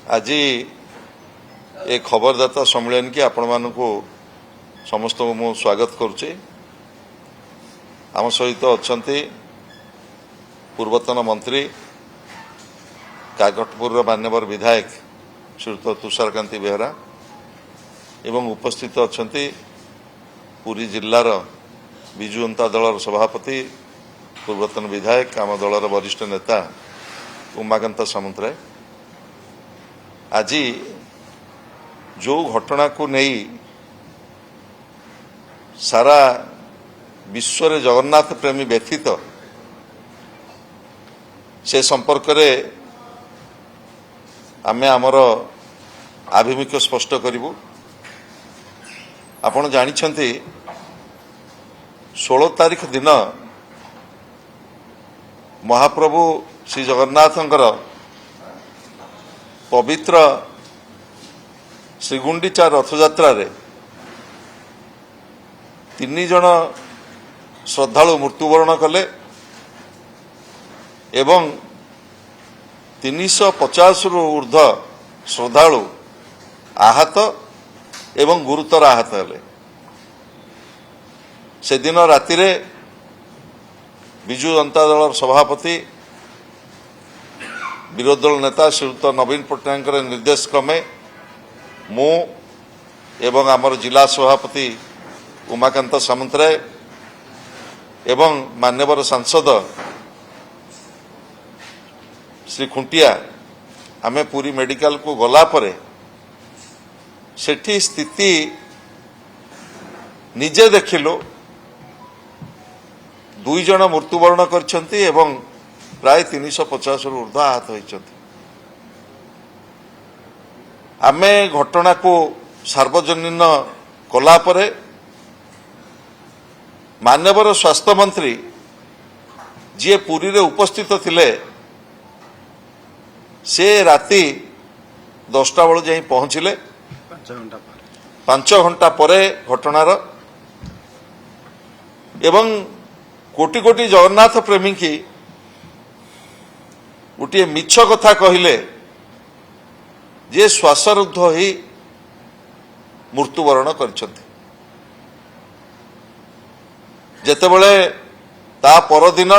आज ए खबरदाता सम्मेलन की आपण मानक समस्त मु स्वागत करुचे। आम सहित अच्छा पूर्वतन मंत्री काकटपुर मान्यवर विधायक श्रीयुत तुषारकांति बेहरा एवं उपस्थित अच्छा पुरी जिलार विजु जनता दल सभापति पूर्वतन विधायक आम दलर वरिष्ठ नेता उमाकांत सामंतराय। आज जो घटना को नहीं सारा विश्व रे जगन्नाथ प्रेमी व्यथित से संपर्क रे आमे आमर आभिमुख्य स्पष्ट करिवु। आपण जानिछंती 16 तारीख दिन महाप्रभु श्री जगन्नाथंकर पवित्र श्रीगुंडीचा रथयात्रा रे 3 जन श्रद्धालु मृत्युवरण कले एवं 350 रु ऊर्ध्व श्रद्धालु आहत एवं गुरुतर आहत हेले। से दिन राति रे विजु जनता दल सभापति विरोधी दल नेता श्रीयुत नवीन पट्टनायक निर्देश क्रमे मु एवं आमर जिला सभापति उमाकांत सामंतराय एवं मान्यवर सांसद श्री खुंटिया आमे पूरी मेडिकल को गला परे सेठी स्थिति निजे देखिलु। 2 जन मृत्युवरण करछंती एवं प्राय 350 रु ऊर्ध्व आहत होइछंती। आमे घटना को सार्वजनीन कला परे मान्यवर स्वास्थ्य मंत्री जी पुरी रे उपस्थित थिले से राति 10टा बेलू जाई पहुंचिले। 5 घंटा परे घटनार एवं कोटि कोटि जगन्नाथ प्रेमी की गोटे मिछ कथा कहले जे श्वासरुद्ध ही मृत्युवरण करछंती। जेतेबेले ता परदिन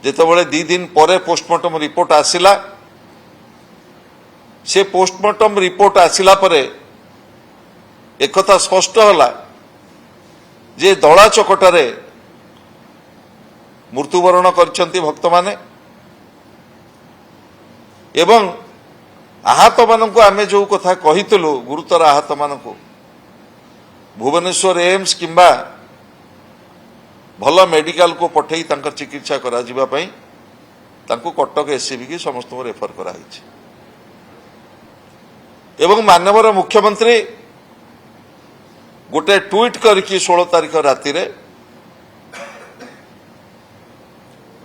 जेतेबेले 2 दिन परे पोस्टमार्टम रिपोर्ट आसिला से पोस्टमार्टम रिपोर्ट आसिला परे एकथा स्पष्ट होला जे दला चकटारे मृत्युवरण करछंती भक्त माने एवं आहत मानक आमे जो कथा कहितलु गुरुतर आहत मानक भुवनेश्वर एम्स किंबा भल मेडिकल को पठेई तांकर चिकित्सा करा जिबा पई तांको कटक एससीबी की समस्त रेफर करा हिच एवं माननीय मुख्यमंत्री गोटे ट्वीट करके 16 तारीख राति रे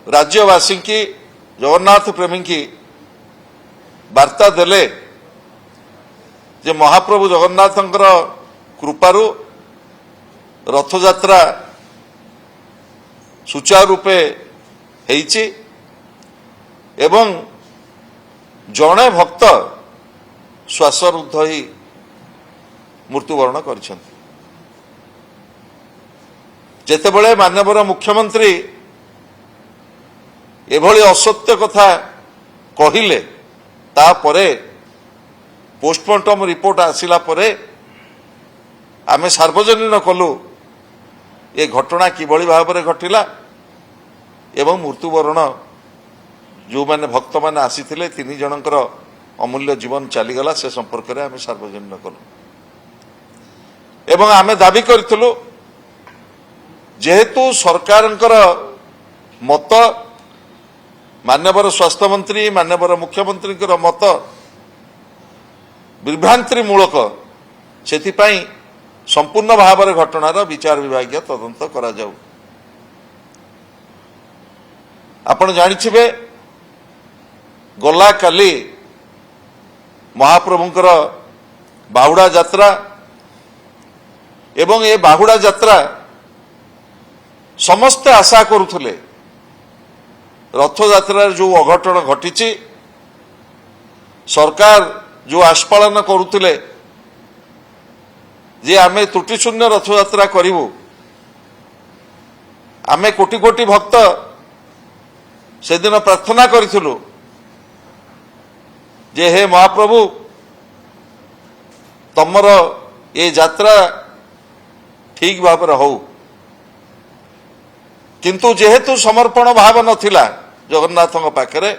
राज्यवासी की जगन्नाथ प्रेमी की वार्ता देले जे महाप्रभु जगन्नाथंकर कृपारु रथयात्रा सुचारू रूपे हेइछि एवं जड़े भक्त श्वासरुद्ध ही मृत्युवरण करछंती। जेतेबेले माननीय मुख्यमंत्री एभली असत्य कथा कहिले तापरे पोस्टमार्टम रिपोर्ट आसिला परे आमे सार्वजनीन कलु ये घटना किभली भाव में घटिला एवं मृत्युवरण जो माने भक्त माने आसीथिले 3 जनकर अमूल्य जीवन चलीगला से संपर्क में आमे सार्वजनीन कलु एवं आमे दाबी करथिलु जेहेतु सरकारंकर मत मान्यवर स्वास्थ्य मंत्री मान्यवर मुख्यमंत्री मत विभ्रांति मूलक से संपूर्ण भाव में घटनार विचार विभागीय तदंत करा जाऊ। आपण जानिथिबे गला काली महाप्रभुंकर बाहुड़ा यात्रा एवं ए बाहुड़ा यात्रा समस्ते आशा करुले रथ यात्रा जो अघटन घटी सरकार जो आस्पालन करुले जे आमे त्रुटिशून्य रथयात्रा करूँ आमे कोटि कोटि भक्त से दिन प्रार्थना करूँ जे हे महाप्रभु तमर ये यात्रा ठीक भाव हो किंतु जेहेतु समर्पण भाव नथिला जगन्नाथ पाखरे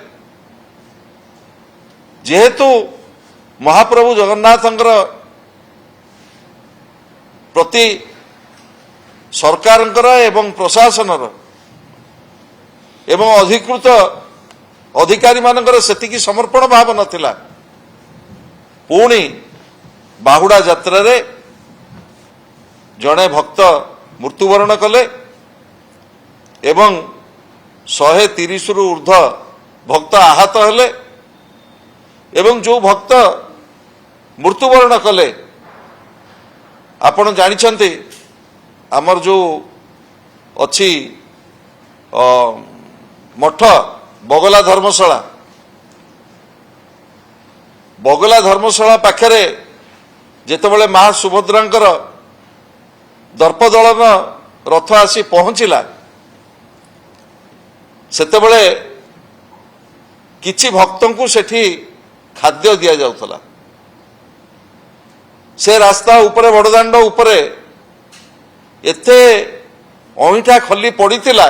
जेहेतु महाप्रभु जगन्नाथ प्रति सरकार एवं प्रशासन एवं अधिकृत अधिकारी मानकर सेतिकी समर्पण भाव नथिला पुणी बाहुड़ा यात्रा रे जड़े भक्त मृत्युवरण कले एवं 130 रु ऊर्ध्व भक्त आहत हेले एवं जो भक्त मृत्युवरण कले आपण जानिछंती आमर जो अच्छी मठ बगला धर्मशाला पाखरे जेतेबेले मां सुभद्रांकर दर्पदलन रथ आसी पहुंचला सेतेबेले किछि भक्तों सेठी खाद्य दिया जाउथला से रास्ता उपरे बड़दाण्ड उपरे एते अईठा खली पड़ीतिला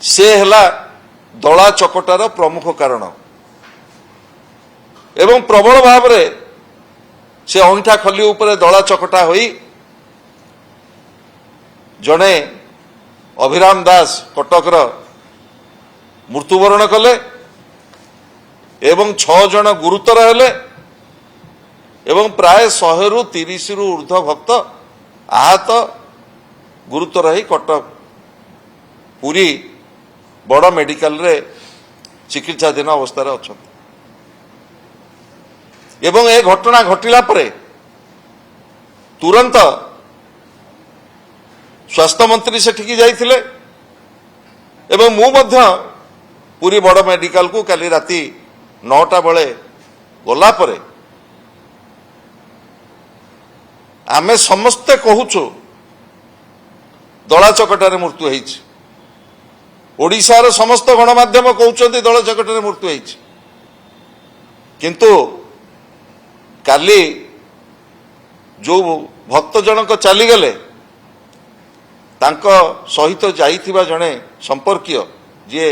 से हला दला चकटार प्रमुख कारण एवं प्रबल भाव रे से अईठा खली उपरे दला चकटा होई जड़े अभिराम दास कटकर मृत्युवरण कले एवं 6 जन गुरुतर हेले एवं प्राय 100 रु 30 रु ऊर्ध्व भक्त आहत गुरुतर ही कटक पुरी बड़ मेडिकल रे चिकित्साधीन अवस्था अच्छा एवं ए घटना घटिला परे तुरंत स्वास्थ्य मंत्री सेठिकी जाइथिले एवं मु मध्य पुरी बड़ मेडिकल को काली राती 9टा बेले गला परे आमे समस्ते कहूचु दला चकटारे मृत्यु होईछि ओडिशार समस्त गणमाध्यम कहउछन्ति दला चकटारे मृत्यु होईछि किंतु काली जो भक्त जनक चली गले तांको सहित जाइथिबा जणे संपर्कीय जे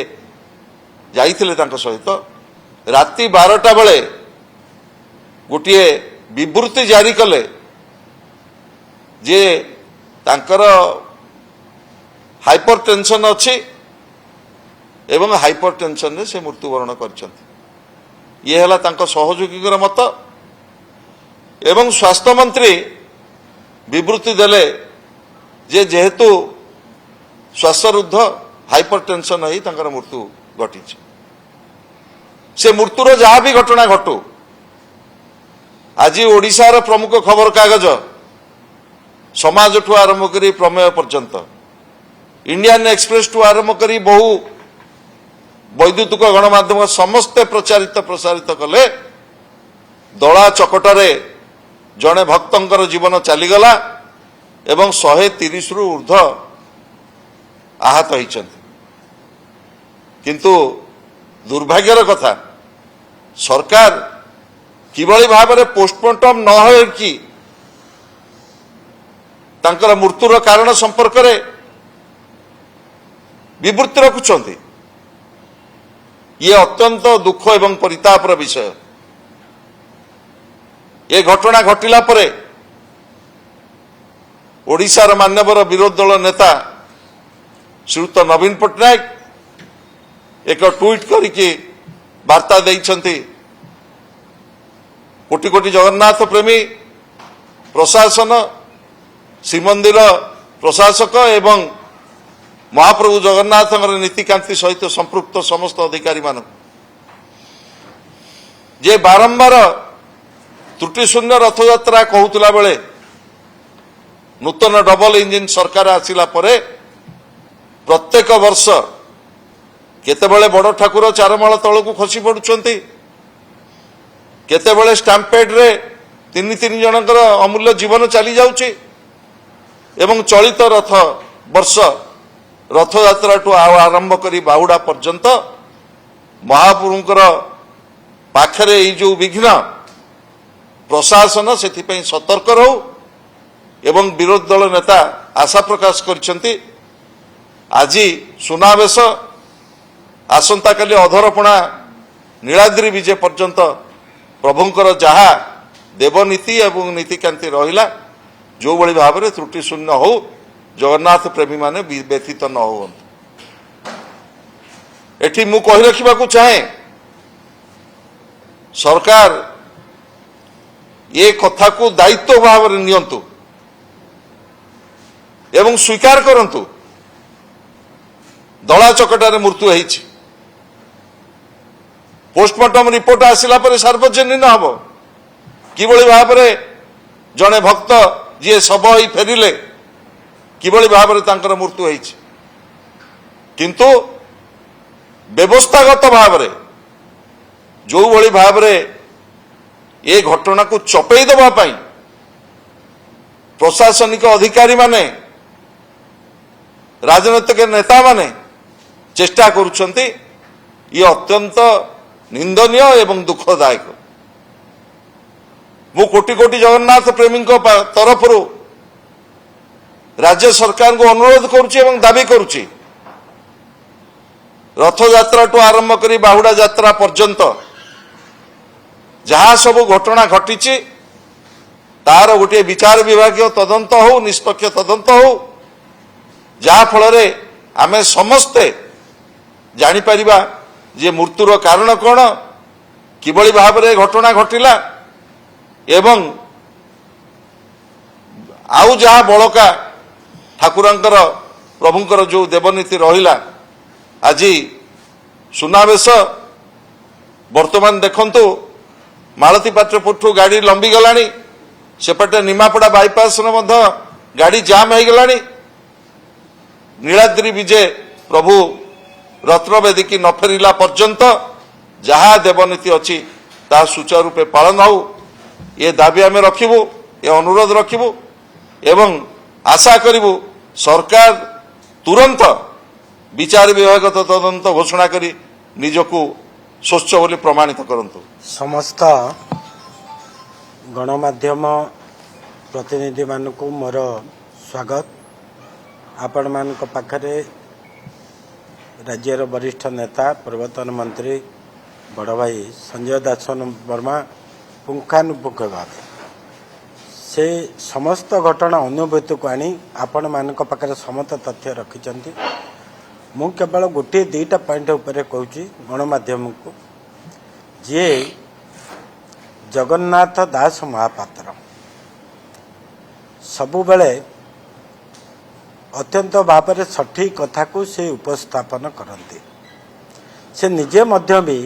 जाइथिले तांको सहित राति 12टा बेले गोटे विवृत्ति जारी कले जे तांकर हाइपरटेंशन अच्छी एवं हाइपरटेंशन रे से मृत्युवरण करछन्ति ये हला तांको सहयोगी मत एवं स्वास्थ्य मंत्री विवृत्ति देले जे जेहेतु श्वासरुद्ध हाइपरटेंशन ही तांकर मृत्यु घटी से मृत्युर जहाँ भी घटना घटू आज ओडिशार प्रमुख खबर कागज समाज ठू आरंभ करी प्रमेय पर्यंत इंडियन एक्सप्रेस ठू आरंभ करी बहु वैद्युतिक गणमाध्यम समस्ते प्रचारित प्रसारित कले दला चकटारे जड़े भक्तंकर जीवन चलीगला एवं 130 रु ऊर्ध्व आहत होइछन्ति किंतु दुर्भाग्यर कथा सरकार किभली भाव में पोस्टमार्टम न हो कि तांकर मृत्युर कारण संपर्क में विवृत्ति रखुछन्ति ये अत्यंत दुख एवं परितापर विषय ये घटना घटिला परे ओडिशार मान्यवर विरोधी दल नेता श्रीयुत नवीन पट्टनायक एक ट्वीट करिके वार्ता देइछन्ति कोटि कोटि जगन्नाथ प्रेमी प्रशासन श्रीमंदिर प्रशासक एवं महाप्रभु जगन्नाथ नीतिकांति सहित संपृक्त समस्त अधिकारी मान जे बारंबार त्रुटिशून्य रथयात्रा कहूला बेले नूतन डबल इंजिन सरकार आसिला परे प्रत्येक वर्ष केतेबेले बड़ ठाकुर चारमाल तलू खसी पड़ुंट केतेबेले स्टाम्पेड रे तीन तीन जनकर अमूल्य जीवन चली जाउची एवं चलित रथ वर्ष रथयात्रा ठू आरंभ करी बाहुड़ा पर्यंत महाप्रभुंकर पाखरे ये जो विघ्न प्रशासन से सतर्क रहू एवं विरोधी दल नेता आशा प्रकाश करछंती आज सुनावेश आसंता काली अधरपणा नीलाद्री विजय पर्यंत प्रभुंकर जहा देवनीति एवं नीतिकांति रहिला जो बड़ी भाव में त्रुटि शून्य हो जगन्नाथ प्रेमी माने व्यथित न हो एठी मु कहि रखिबा चाहे सरकार ये कथा को दायित्व भाव में नियंतु एवं स्वीकार करंतु दला चकटारे मृत्यु होईछि पोस्टमार्टम रिपोर्ट आसिला पर सार्वजनिक हम किभली भाव में जड़े भक्त जी शब ही फेरिले किभली भाव में तांकर मृत्यु होईछि किंतु व्यवस्थागत भाव में जो भली भाव में ये घटना को चपई देवा पाई प्रशासनिक अधिकारी माने राजनैतिक नेता माने चेष्टा करुछंती ये अत्यंत निंदनीय एवं दुखदायक मु कोटि कोटि जगन्नाथ प्रेमी तरफ राज्य सरकार को अनुरोध करुच्ची एवं दाबी करुच्ची रथ यात्रा ठू आरंभ करी बाहुड़ा यात्रा पर्यंत जहाँ सब घटना घटी तार गोटे विचार विभाग तदंत हो निष्पक्ष तदंत हो जहा फल आमे समस्ते जानीपर जे मृत्युर कारण कौन किभली भाव में घटना घटिला एवं आउ जहा बड़का ठाकुरंकर प्रभुंकर जो देवनीति रहिला आज सुनावेश वर्तमान देखंतु मालती पात्रपुर गाड़ी लंबी गलानी सेपटे निमापड़ा बाईपास गाड़ी जाम हो गलानी नीलाद्री विजय प्रभु रत्नवेदी की न फेरिला पर्यंत जहा देवनीति अच्छी ता सुचारूपे पालन हो ये दाबी आम रखिबू ये अनुरोध रखिबू एवं आशा करिबू सरकार तुरंत विचार विभाग तदंत घोषणा करी निजको स्वच्छ बोली प्रमाणित करंतु। समस्त गणमाध्यम प्रतिनिधि मानक मोर स्वागत आपण मान पाखरे राज्यर वरिष्ठ नेता पूर्वतन मंत्री बड़ भाई संजय दासन वर्मा पुंखानुपुंख भाव से समस्त घटना अनुभूति को आनी आपण मान पाखरे समस्त तथ्य रखिंट मु केवल गोटे दुईटा पॉइंट उपर कहूँ गणमाध्यम को जे जगन्नाथ दास महापात्र सबुबले अत्यंत भाव में सठिक कथा को से उपस्थापन करते से निजे मध्य भी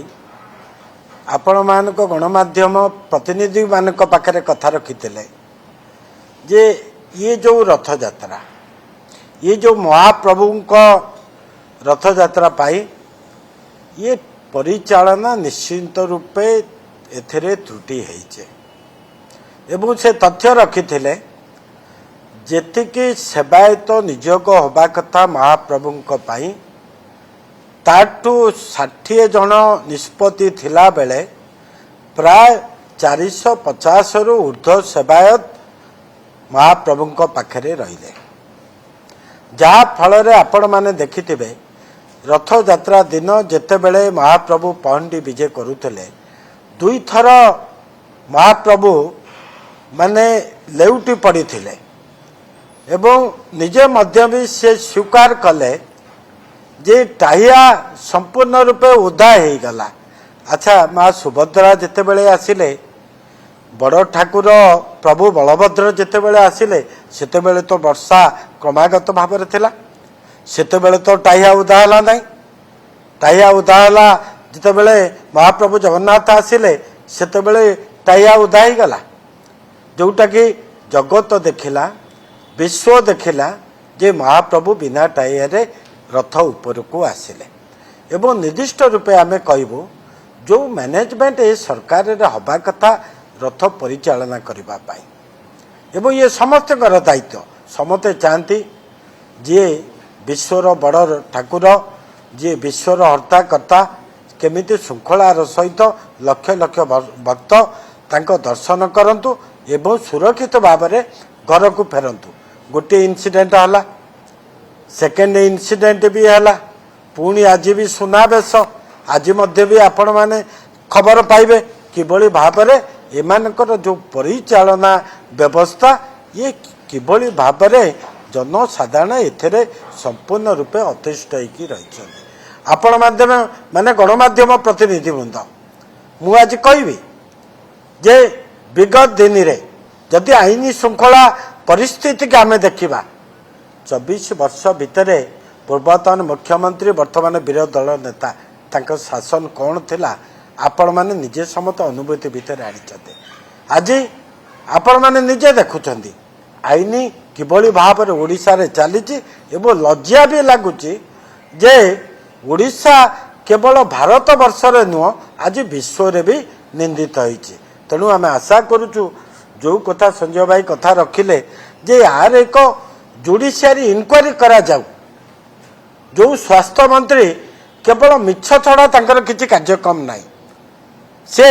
आपण मान गणमाध्यम प्रतिनिधि मान पाखरे कथा रखिते जे ये जो रथ यात्रा ये जो महाप्रभु रथ यात्रा पाई ये परिचालना निश्चित रूपे एथिरे त्रुटि है एवं से तथ्य रखिथिले जेतिकी सेवायत नियोग होबा कथा महाप्रभु पाई ताठू 60 जन निष्पत्ति थिला बेले प्राय 450 रु ऊर्ध्व सेवायत महाप्रभु पाखरे रहिले जहा फल रे आपण माने देखिथिबे रथ यात्रा दिन जेतेबेले महाप्रभु पहंडी विजय करुथले दुई थर महाप्रभु माने लेउटी पड़िथिले एवं निजे मध्य भी से स्वीकार कले जे टाहिया संपूर्ण रूपे उदा हो गला। अच्छा माँ सुभद्रा जितेबले आसिले बड़ ठाकुर प्रभु बलभद्र जितेबले आसिले सेतेबेले तो वर्षा क्रमागत भाव में थिला सेतेबेले तो टाहिया उदा है ना टाहिया उदा है जितेबले महाप्रभु जगन्नाथ आसिले सेतेबेले टाहिया उदा ही गला जोटा कि जगत देखिला विश्व देखिला जे महाप्रभु बिना टाइया रे रथ ऊपर को आसिले एवं निर्दिष्ट रूपे आम कहबू जो मैनेजमेंट ए सरकार हवा कथा रथ परिचालना करने एवं ये समस्त दायित्व समस्ते चाहती जी विश्वर बड़ ठाकुर जी विश्वर हर्ताकर्ता केमिति श्रृंखलार सहित लक्ष लक्ष भक्त तांको दर्शन करंतु एवं सुरक्षित भाव में घर को फेरंतु। गोटे इनसीडेंट हला सेकेंड इनसीडेंट भी हला पुणी आज भी सुनावेश आज मध्य भी आपण माने खबर पाइबे किभली भाव में एमानकर जो परिचालना व्यवस्था ये किभली भाव में जनसाधारण एथिरे संपूर्ण रूपे अतिष्ठ होकर रही आपण माध्यम माने गणमाध्यम प्रतिनिधि वृंद मु आज कहबी जे विगत दिन रे जदि आईन श्रृंखला परिस्थिति के आम देखा 24 वर्ष भितर पूर्वतन मुख्यमंत्री वर्तमान विरोधी दल नेता तांको शासन कौन थिला आपण माने निजे समत अनुभूति भितर आनिचते। आज आपण माने निजे देखुचंदी आईन किभली भाव में ओडिशा रे चलीची एवं लज्जा भी लगुची जे ओडिशा केवल भारत वर्ष रे नुह आज विश्व रे भी निंदित होईची। तेणु आम आशा करुचु जो कथा संजय भाई कथा रखिले जे यार एक जुडिशियरी इनक्वारी करा जाऊ जो स्वास्थ्य मंत्री केवल मिछ छड़ा तांकर किछि कार्यक्रम नाही से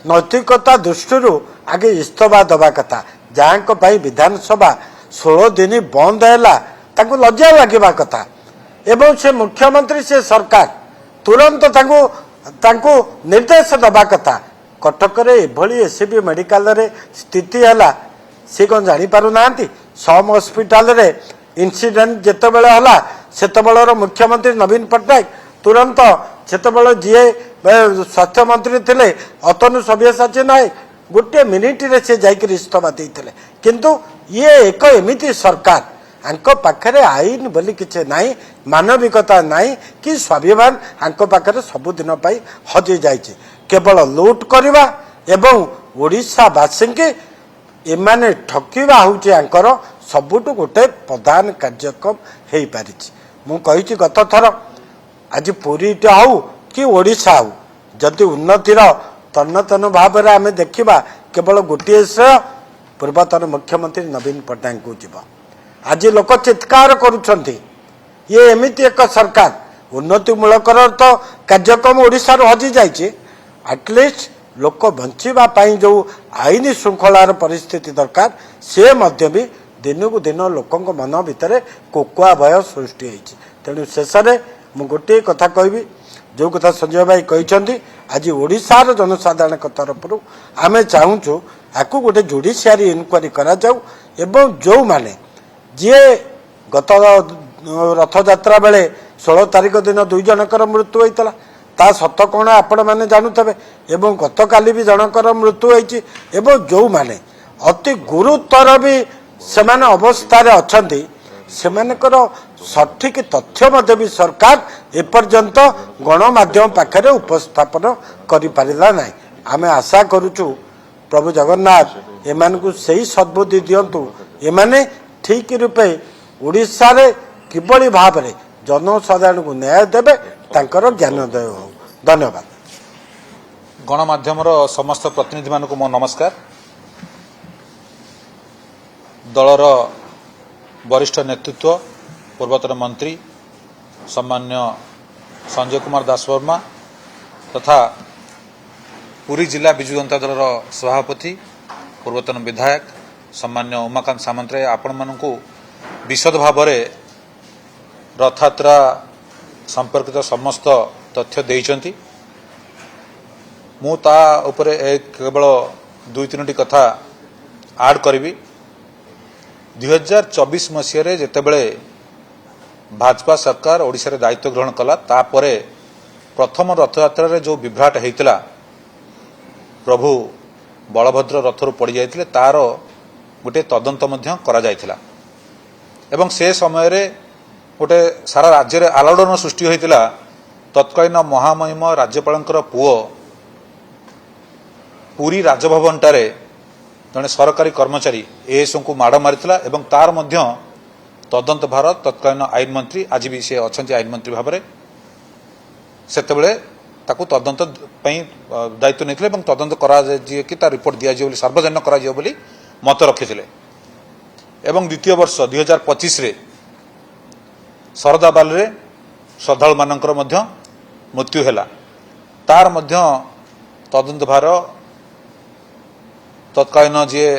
नैतिकता दृष्टि आगे इस्तफा दबा कथा जहाँ विधानसभा 16 दिन बंद है लज्जा लगे कथा एवं से मुख्यमंत्री से सरकार तुरंत तांको निर्देश दबा कथा। कटक एभली एससीबी मेडिकल रे स्थिति है सी कौन जापारू ना सम हस्पिटाल रे इनसीडेंट जितेबले है सेतबेलर मुख्यमंत्री नवीन पट्टनायक तुरंत सेतबेले जी स्वास्थ्य मंत्री थे अतनु सब्यसाची नायक गोटे मिनिट रे से जाकर इस्तफा देते किंतु ये एक एमिति सरकार आंक पाखरे आईन बोली किसी ना मानविकता ना कि स्वाभिमान आंक पाखरे सबुदिन हजि जाइए केवल लुट करवा एवं ओडिशावासी के एमाने ठकिवा होउचे आंकर सबुठु गोटे प्रधान कार्यक्रम हो पारि। मु कही गत थर आज पुरी हऊ कि ओडिशा हऊ जदि उन्नतिर तन्न तन भाव में आम देखा केवल गोटे श्रेय पूर्वतन मुख्यमंत्री नवीन पट्टनायक को जीव। आज लोक चित्कार करुछंती ये एमिति एक सरकार उन्नतिमूलक तो कार्यक्रम ओडिशा हजि जाइए एटलिस्ट लोक बंचिबा पाई जो आईन श्रृंखलार परिस्थिति दरकार से मध्य भी दिनकू दिन लोकों मन भितर कोकुआ भय सृष्टि होती। तेणु शेष में मु गोटे कथा कहबी जो कथा संजय भाई कहते आज ओडिशार जनसाधारण तरफ आम चाहूँ आपको गोटे जुडिशियरी इनक्वारी करा जाऊ एवं जो माने जी गत रथयात्रा बेले 16 तारिख दिन 2 जनकर मृत्यु होता ता सत कौन आपण मैंने जानूथे एवं गत काली भी जनकर मृत्यु होती एवं जो माने अति गुरुतर भी से अवस्था अच्छा सेमानकर सठिक तथ्य मध्य भी सरकार एपर्यंत गणमाध्यम पाखे उपस्थापन कर पारा ना। आम आशा करुचु प्रभु जगन्नाथ एमान को सही सद्बुद्धि दिंतु एमाने ठीक रूपे ओडिशा रे किभली भाव में जनसाधारण को न्याय देवे तांकर ज्ञानोदय हो। धन्यवाद। गणमाध्यम समस्त प्रतिनिधि मानक मो नमस्कार। दलर वरिष्ठ नेतृत्व पूर्वतन मंत्री सम्मान्य संजय कुमार दासवर्मा तथा पुरी जिला विजु जनता दल सभापति पूर्वतन विधायक सम्मान्य उमाकांत सामंतराय आपण मानकु विशद भाव में रथयात्रा संपर्कित समस्त तथ्य देइचंती। मु ता उपरे केवल 2-3 कथा आड करी। 2024 मसीह जितेबले भाजपा सरकार ओडिशा रे दायित्व ग्रहण कला तापरे प्रथम रथयात्रा रे जो विभ्राट होता प्रभु बलभद्र रथरू पड़ जाते तार गोटे तदंत करा जायथिला एवं से समय रे गोटे सारा राज्य रे आलोड़न सृष्टि होता तत्कालीन महामहिम राज्यपालंकर पुओ पुरी राजभवन टारे जड़े सरकारी कर्मचारी एएसओ को माड़ मारिथिला एवं तार मध्य तदंत भार तत्कालीन आईन मंत्री आज भी सी अच्छा आईन मंत्री भाव में ସେତେବେଳେ ତାକୁ ତଦନ୍ତ ପାଇଁ ଦାୟିତ୍ୱ ନେଇଥିଲେ ଏବଂ ତଦନ୍ତ କରାଯିବ କି ତା ରିପୋର୍ଟ ଦିଆଯିବ ବୋଲି ସାର୍ବଜନୀନ କରାଯିବ ବୋଲି ମତ ରଖିଥିଲେ। ଏବଂ ଦ୍ୱିତୀୟ ବର୍ଷ 2025ରେ ଶରଦାବାଲିରେ ଶ୍ରଦ୍ଧାଳୁମାନଙ୍କର ମଧ୍ୟ ମୃତ୍ୟୁ ହେଲା। ତାର ମଧ୍ୟ ତଦନ୍ତ ଭାର ତତ୍କାଳୀନ ଯିଏ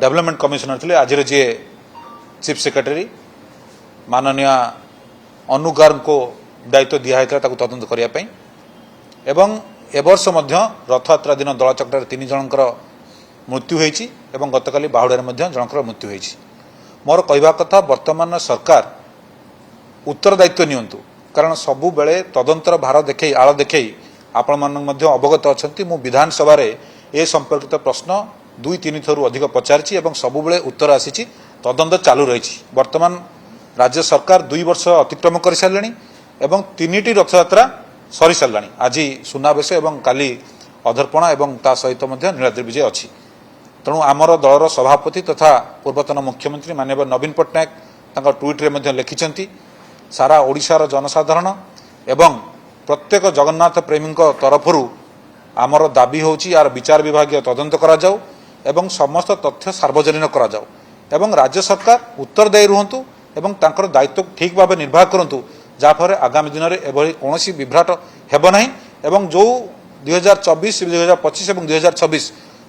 ଡେଭଲପମେଣ୍ଟ କମିଶନର ଥିଲେ, ଆଜିର ଯିଏ ଚିଫ୍ ସେକ୍ରେଟାରୀ ମାନନୀୟ ଅନୁଗାରଙ୍କୁ ଦାୟିତ୍ୱ ଦିଆହେଇଥିଲା ତାକୁ ତଦନ୍ତ କରିବା ପାଇଁ। ଏବଂ ଏବର୍ଷ ମଧ୍ୟ ରଥଯାତ୍ରା ଦିନ ଦଳଚକଟାରେ 3 ଜଣଙ୍କର ମୃତ୍ୟୁ ହୋଇଛି ଏବଂ ଗତକାଲି ବାହୁଡ଼ାରେ ମଧ୍ୟ ଜଣଙ୍କର ମୃତ୍ୟୁ ହୋଇଛି। ମୋର କହିବା କଥା, ବର୍ତ୍ତମାନ ସରକାର ଉତ୍ତରଦାୟିତ୍ୱ ନିଅନ୍ତୁ, କାରଣ ସବୁବେଳେ ତଦନ୍ତର ଭାର ଦେଖେଇ ଆଳ ଦେଖେଇ ଆପଣମାନଙ୍କୁ ମଧ୍ୟ ଅବଗତ ଅଛନ୍ତି। ମୁଁ ବିଧାନସଭାରେ ଏ ସମ୍ପର୍କିତ ପ୍ରଶ୍ନ 2-3 ଥରୁ ଅଧିକ ପଚାରିଛି ଏବଂ ସବୁବେଳେ ଉତ୍ତର ଆସିଛି ତଦନ୍ତ ଚାଲୁ ରହିଛି। ବର୍ତ୍ତମାନ ରାଜ୍ୟ ସରକାର 2 ବର୍ଷ ଅତିକ୍ରମ କରିସାରିଲେଣି ଏବଂ 3ଟି ରଥଯାତ୍ରା ସରିସାରିଲାଣି। ଆଜି ସୁନାବେଶ ଏବଂ କାଲି ଅଧର୍ପଣା ଏବଂ ତା ସହିତ ମଧ୍ୟ ନୀଳାଦ୍ରି ବିଜେ ଅଛି। ତେଣୁ ଆମର ଦଳର ସଭାପତି ତଥା ପୂର୍ବତନ ମୁଖ୍ୟମନ୍ତ୍ରୀ ମାନନୀୟ ନବୀନ ପଟ୍ଟନାୟକ ତାଙ୍କ ଟ୍ୱିଟ୍ରେ ମଧ୍ୟ ଲେଖିଛନ୍ତି, ସାରା ଓଡ଼ିଶାର ଜନସାଧାରଣ ଏବଂ ପ୍ରତ୍ୟେକ ଜଗନ୍ନାଥ ପ୍ରେମୀଙ୍କ ତରଫରୁ ଆମର ଦାବି ହେଉଛି ୟାର ବିଚାର ବିଭାଗୀୟ ତଦନ୍ତ କରାଯାଉ ଏବଂ ସମସ୍ତ ତଥ୍ୟ ସାର୍ବଜନୀନ କରାଯାଉ ଏବଂ ରାଜ୍ୟ ସରକାର ଉତ୍ତରଦାୟୀ ରୁହନ୍ତୁ ଏବଂ ତାଙ୍କର ଦାୟିତ୍ୱ ଠିକ୍ ଭାବେ ନିର୍ବାହ କରନ୍ତୁ, ଯାହାଫଳରେ ଆଗାମୀ ଦିନରେ ଏଭଳି କୌଣସି ବିଭ୍ରାଟ ହେବ ନାହିଁ ଏବଂ ଯେଉଁ 2024, 2025 ଏବଂ 2026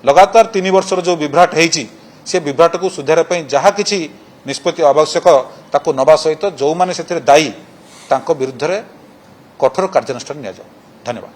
ଲଗାତାର 3 ବର୍ଷର ଯେଉଁ ବିଭ୍ରାଟ ହେଇଛି ସେ ବିଭ୍ରାଟକୁ ସୁଧାରିବା ପାଇଁ ଯାହା କିଛି ନିଷ୍ପତ୍ତି ଆବଶ୍ୟକ ତାକୁ ନେବା ସହିତ ଯେଉଁମାନେ ସେଥିରେ ଦାୟୀ ତାଙ୍କ ବିରୁଦ୍ଧରେ କଠୋର କାର୍ଯ୍ୟାନୁଷ୍ଠାନ ନିଆଯାଉ। ଧନ୍ୟବାଦ।